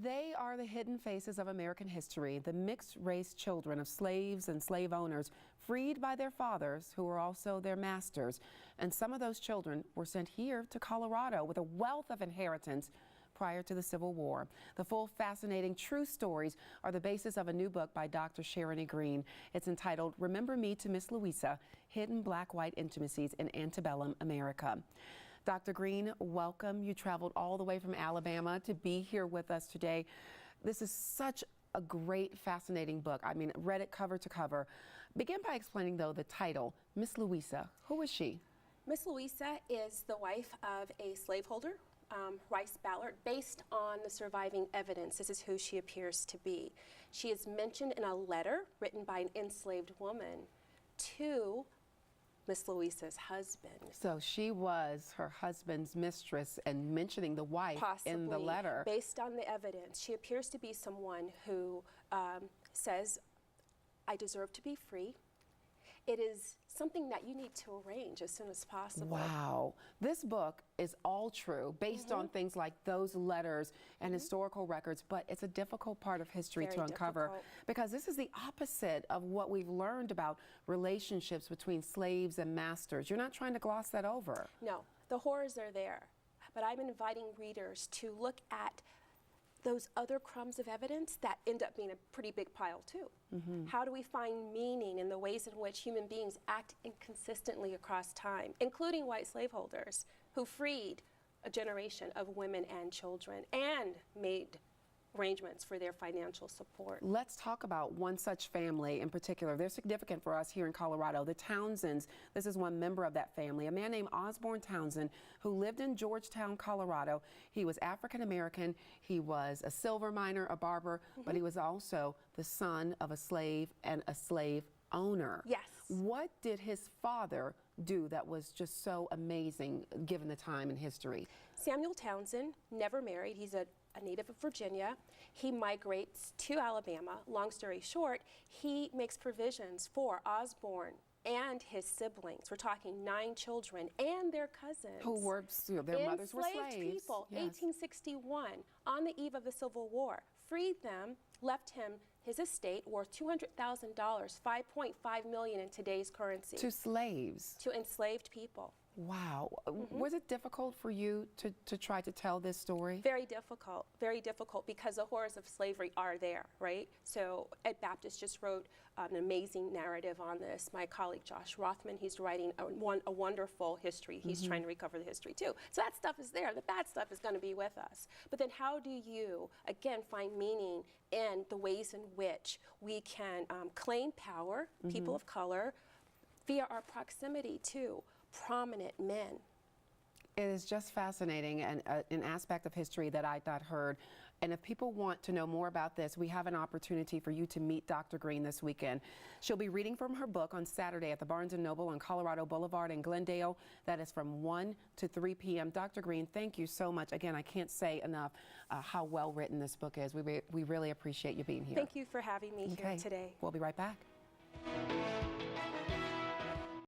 They are the hidden faces of American history, the mixed-race children of slaves and slave owners freed by their fathers, who were also their masters. And some of those children were sent here to Colorado with a wealth of inheritance prior to the Civil War. The full, fascinating, true stories are the basis of a new book by Dr. Sharon E. Green. It's entitled Remember Me to Miss Louisa, Hidden Black-White Intimacies in Antebellum America. Dr. Green, welcome. You traveled all the way from Alabama to be here with us today. This is such a great, fascinating book. I mean, read it cover to cover. Begin by explaining, though, the title, Miss Louisa. Who is she? Miss Louisa is the wife of a slaveholder, Rice Ballard. Based on the surviving evidence, this is who she appears to be. She is mentioned in a letter written by an enslaved woman to Miss Louisa's husband. So she was her husband's mistress and mentioning the wife in the letter. Based on the evidence, she appears to be someone who says, I deserve to be free. It is something that you need to arrange as soon as possible. Wow. This book is all true, based on things like those letters and historical records, but it's a difficult part of history to uncover because this is the opposite of what we've learned about relationships between slaves and masters. You're not trying to gloss that over. No, the horrors are there, but I'm inviting readers to look at those other crumbs of evidence that end up being a pretty big pile too. How do we find meaning in the ways in which human beings act inconsistently across time, including white slaveholders who freed a generation of women and children and made arrangements for their financial support. Let's talk about one such family in particular. They're significant for us here in Colorado. The Townsends, this is one member of that family, a man named Osborne Townsend, who lived in Georgetown, Colorado. He was African American. He was a silver miner, a barber, but he was also the son of a slave and a slave owner. Yes. What did his father do that was just so amazing given the time in history? Samuel Townsend never married. He's a native of Virginia. He migrates to Alabama. Long story short, he makes provisions for Osborne and his siblings. We're talking 9 children and their cousins. Who were, their mothers were slaves. Enslaved people, 1861, on the eve of the Civil War, freed them, left him his estate worth $200,000, $5.5 million in today's currency. To slaves? To enslaved people. Wow. Was it difficult for you to try to tell this story? Very difficult because the horrors of slavery are there, right? So Ed Baptist just wrote an amazing narrative on this. My colleague Josh Rothman, he's writing a wonderful history. He's trying to recover the history too. So that stuff is there. The bad stuff is going to be with us. But then how do you, again, find meaning in the ways in which we can claim power, people of color, via our proximity to prominent men? It is just fascinating and an aspect of history that I'd not heard. And if people want to know more about this, we have an opportunity for you to meet Dr. Green this weekend. She'll be reading from her book on Saturday at the Barnes & Noble on Colorado Boulevard in Glendale. That is from 1 to 3 p.m. Dr. Green, thank you so much. Again, I can't say enough how well written this book is. We really appreciate you being here. Thank you for having me here today. We'll be right back.